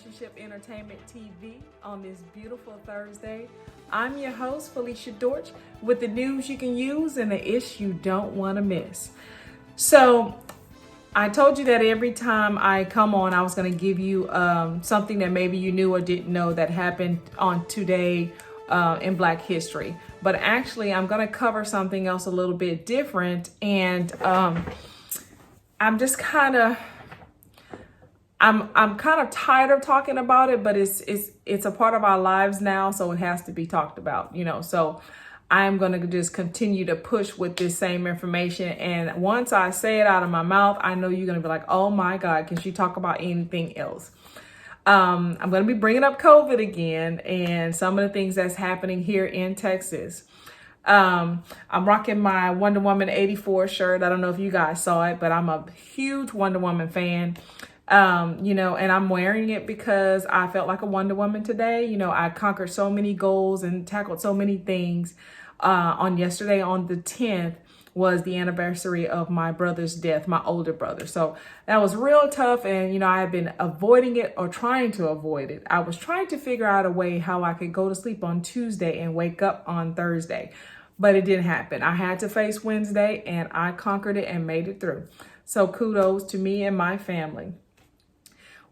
Relationship Entertainment TV on this beautiful Thursday. I'm your host, Felicia Dorch, with the news you can use and the ish you don't want to miss. So I told you that every time I come on, I was going to give you something that maybe you knew or didn't know that happened on today in Black history. But actually, I'm going to cover something else a little bit different. And I'm just kind of, I'm kind of tired of talking about it, but it's a part of our lives now, so it has to be talked about, you know. So I'm going to just continue to push with this same information. And once I say it out of my mouth, I know you're going to be like, oh my God, can she talk about anything else? I'm going to be bringing up COVID again and some of the things that's happening here in Texas. I'm rocking my Wonder Woman 84 shirt. I don't know if you guys saw it, but I'm a huge Wonder Woman fan. You know, and I'm wearing it because I felt like a Wonder Woman today. You know, I conquered so many goals and tackled so many things. On yesterday, on the 10th, was the anniversary of my brother's death, my older brother. So that was real tough. And, you know, I have been avoiding it or trying to avoid it. I was trying to figure out a way how I could go to sleep on Tuesday and wake up on Thursday, but it didn't happen. I had to face Wednesday and I conquered it and made it through. So kudos to me and my family.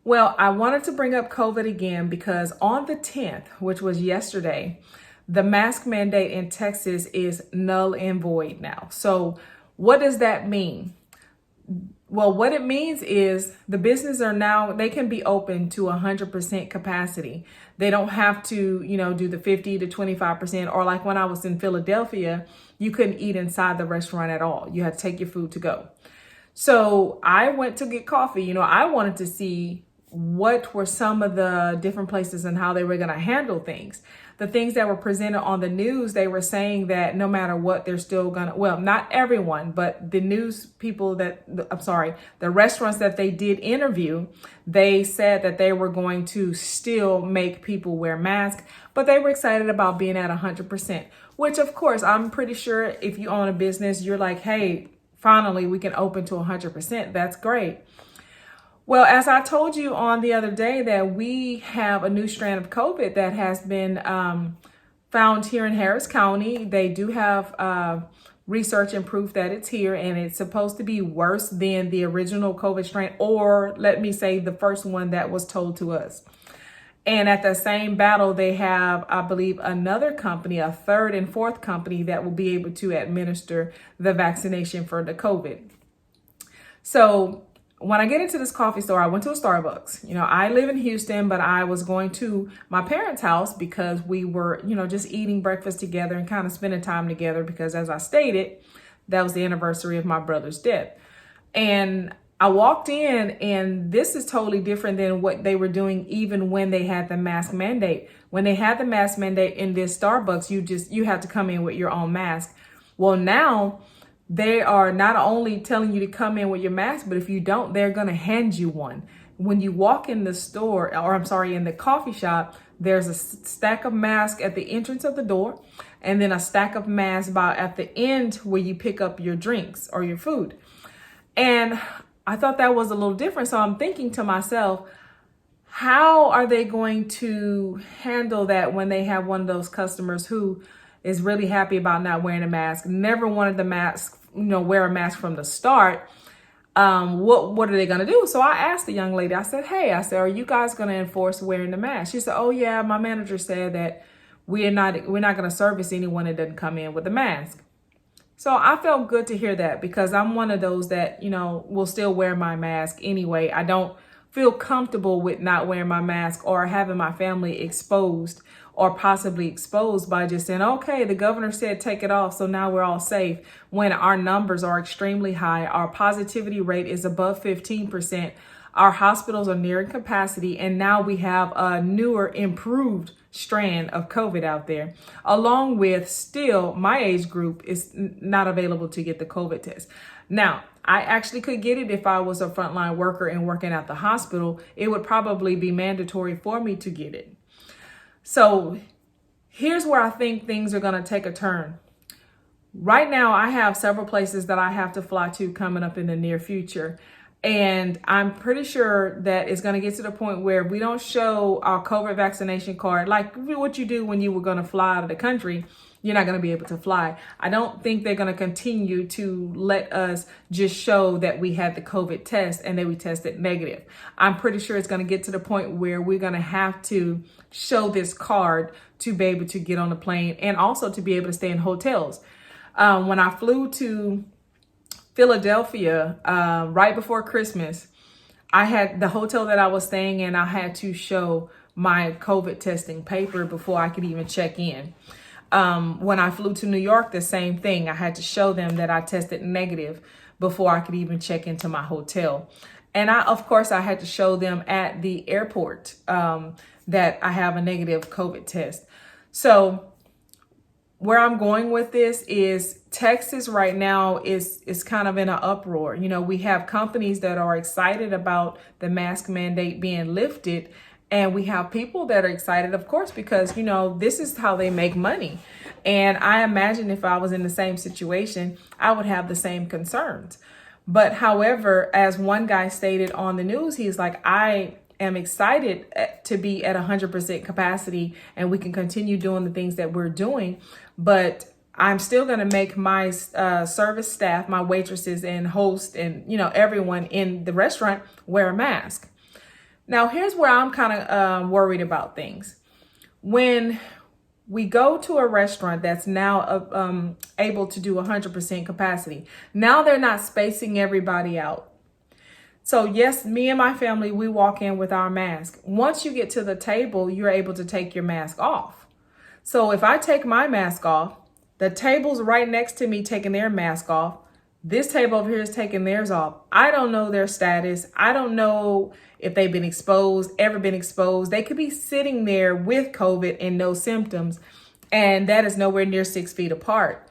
Well, I wanted to bring up COVID again because on the 10th, which was yesterday, the mask mandate in Texas is null and void now. So what does that mean? Well, what it means is the businesses are now, they can be open to 100% capacity. They don't have to, you know, do the 50 to 25%, or like when I was in Philadelphia, you couldn't eat inside the restaurant at all. You had to take your food to go. So I went to get coffee. You know, I wanted to see what were some of the different places and how they were going to handle things. The things that were presented on the news, they were saying that no matter what, they're still going to, well, not everyone, but the news people that, the restaurants that they did interview, they said that they were going to still make people wear masks, but they were excited about being at 100%, which of course, I'm pretty sure if you own a business, you're like, hey, finally we can open to 100%. That's great. Well, as I told you on the other day that we have a new strand of COVID that has been found here in Harris County. They do have research and proof that it's here, and it's supposed to be worse than the original COVID strain, or let me say the first one that was told to us. And at the same battle, they have, I believe, another company, a third and fourth company that will be able to administer the vaccination for the COVID. So when I get into this coffee store, I went to a Starbucks. You know, I live in Houston, but I was going to my parents' house because we were, you know, just eating breakfast together and kind of spending time together because, as I stated, that was the anniversary of my brother's death. And I walked in, and this is totally different than what they were doing even when they had the mask mandate. When they had the mask mandate in this Starbucks, you had to come in with your own mask. Well, now they are not only telling you to come in with your mask, but if you don't, they're going to hand you one. When you walk in the store, or in the coffee shop, there's a stack of masks at the entrance of the door, and then a stack of masks at the end where you pick up your drinks or your food. And I thought that was a little different. So I'm thinking to myself, how are they going to handle that when they have one of those customers who is really happy about not wearing a mask, never wanted the mask, you know, wear a mask from the start? What are they going to do? So I asked the young lady, I said, are you guys going to enforce wearing the mask? She said, oh yeah, my manager said that we're not going to service anyone that doesn't come in with a mask. So I felt good to hear that, because I'm one of those that, you know, will still wear my mask anyway. I don't feel comfortable with not wearing my mask or having my family exposed or possibly exposed by just saying, okay, the governor said take it off, so now we're all safe, when our numbers are extremely high. Our positivity rate is above 15%. Our hospitals are nearing capacity, and now we have a newer, improved strand of COVID out there, along with still my age group is not available to get the COVID test. Now, I actually could get it if I was a frontline worker and working at the hospital. It would probably be mandatory for me to get it. So here's where I think things are going to take a turn. Right now, I have several places that I have to fly to coming up in the near future. And I'm pretty sure that it's going to get to the point where we don't show our COVID vaccination card, like what you do when you were going to fly out of the country. You're not going to be able to fly. I don't think they're going to continue to let us just show that we had the COVID test and that we tested negative. I'm pretty sure it's going to get to the point where we're going to have to show this card to be able to get on the plane and also to be able to stay in hotels. When I flew to Philadelphia right before Christmas, I had the hotel that I was staying in, I had to show my COVID testing paper before I could even check in. When I flew to New York, the same thing. I had to show them that I tested negative before I could even check into my hotel. And of course, I had to show them at the airport that I have a negative COVID test. So where I'm going with this is Texas right now is kind of in an uproar. You know, we have companies that are excited about the mask mandate being lifted, and we have people that are excited, of course, because, you know, this is how they make money. And I imagine if I was in the same situation, I would have the same concerns. But however, as one guy stated on the news, he's like, I am excited to be at 100% capacity and we can continue doing the things that we're doing. But I'm still going to make my service staff, my waitresses and hosts and, you know, everyone in the restaurant wear a mask. Now, here's where I'm kind of worried about things. When we go to a restaurant that's now able to do 100% capacity, now they're not spacing everybody out. So yes, me and my family, we walk in with our mask. Once you get to the table, you're able to take your mask off. So if I take my mask off, the table's right next to me taking their mask off. This table over here is taking theirs off. I don't know their status. I don't know if they've been exposed, ever been exposed. They could be sitting there with COVID and no symptoms, and that is nowhere near 6 feet apart.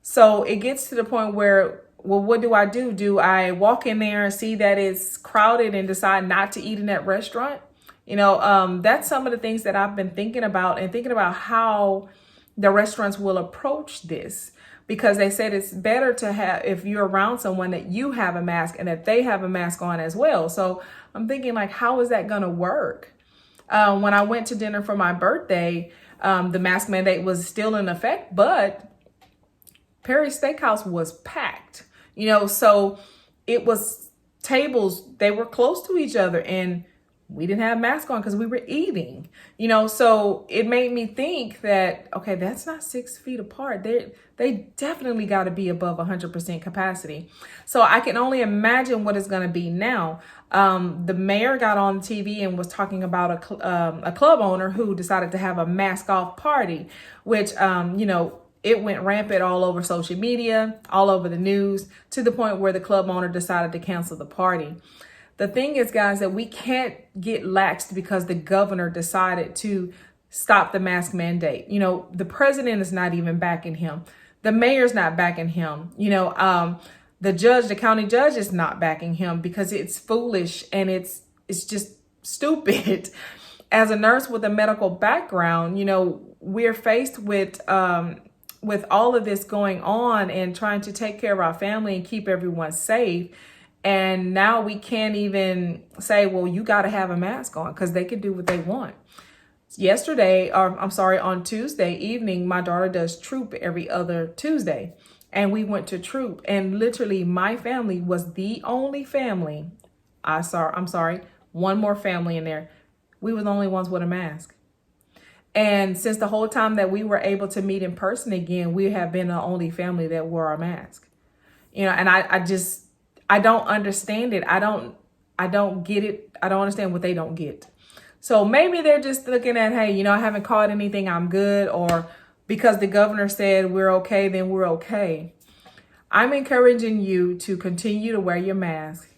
So it gets to the point where, well, what do? Do I walk in there and see that it's crowded and decide not to eat in that restaurant? You know, that's some of the things that I've been thinking about and thinking about how the restaurants will approach this, because they said it's better to have, if you're around someone, that you have a mask and that they have a mask on as well. So I'm thinking, like, how is that going to work? When I went to dinner for my birthday, the mask mandate was still in effect, but Perry's Steakhouse was packed, you know, so it was tables, they were close to each other and we didn't have masks on because we were eating, you know, so it made me think that, okay, that's not 6 feet apart. They definitely got to be above 100% capacity. So I can only imagine what it's going to be now. The mayor got on TV and was talking about a club owner who decided to have a mask off party, which, you know, it went rampant all over social media, all over the news, to the point where the club owner decided to cancel the party. The thing is, guys, that we can't get laxed because the governor decided to stop the mask mandate. You know, the president is not even backing him. The mayor's not backing him. You know, the county judge is not backing him because it's foolish and it's just stupid. As a nurse with a medical background, you know, we're faced with all of this going on and trying to take care of our family and keep everyone safe. And now we can't even say, well, you got to have a mask on, because they can do what they want. On Tuesday evening, my daughter does troop every other Tuesday. And we went to troop, and literally my family was the only family. One more family in there. We were the only ones with a mask. And since the whole time that we were able to meet in person again, we have been the only family that wore our mask. You know, and I don't understand it. I don't get it. I don't understand what they don't get. So maybe they're just looking at, hey, you know, I haven't caught anything, I'm good. Or because the governor said we're okay, then we're okay. I'm encouraging you to continue to wear your mask.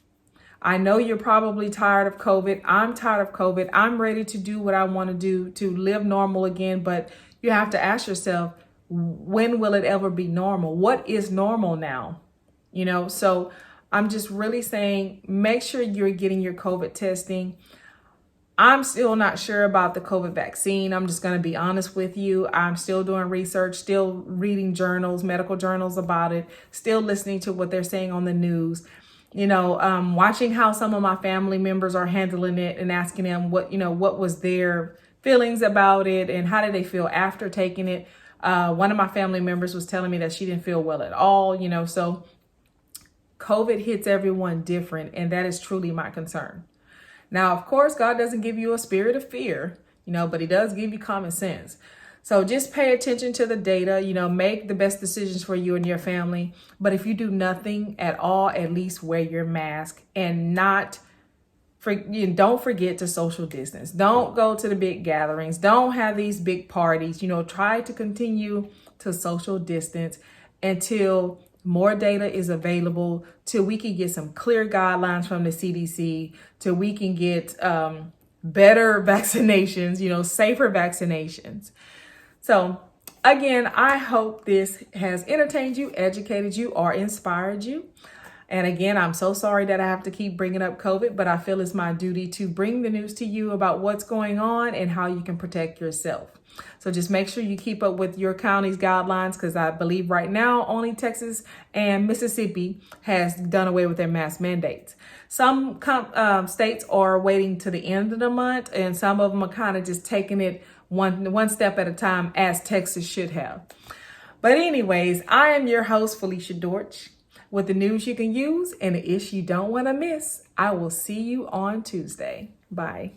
I know you're probably tired of COVID. I'm tired of COVID. I'm ready to do what I want to do to live normal again. But you have to ask yourself, when will it ever be normal? What is normal now? You know, so I'm just really saying, make sure you're getting your COVID testing. I'm still not sure about the COVID vaccine. I'm just going to be honest with you. I'm still doing research, still reading journals, medical journals about it, still listening to what they're saying on the news. watching how some of my family members are handling it and asking them what was their feelings about it and how did they feel after taking it. One of my family members was telling me that she didn't feel well at all, so COVID hits everyone different, and that is truly my concern. Now, of course, God doesn't give you a spirit of fear, but he does give you common sense. So just pay attention to the data, make the best decisions for you and your family. But if you do nothing at all, at least wear your mask and don't forget to social distance. Don't go to the big gatherings. Don't have these big parties. Try to continue to social distance until more data is available, till we can get some clear guidelines from the CDC, till we can get better vaccinations, safer vaccinations. So again, I hope this has entertained you, educated you, or inspired you. And again, I'm so sorry that I have to keep bringing up COVID, but I feel it's my duty to bring the news to you about what's going on and how you can protect yourself. So just make sure you keep up with your county's guidelines, because I believe right now only Texas and Mississippi has done away with their mask mandates. Some states are waiting to the end of the month, and some of them are kind of just taking it one step at a time, as Texas should have. But anyways, I am your host, Felicia Dortch, with the news you can use and the ish you don't want to miss. I will see you on Tuesday. Bye.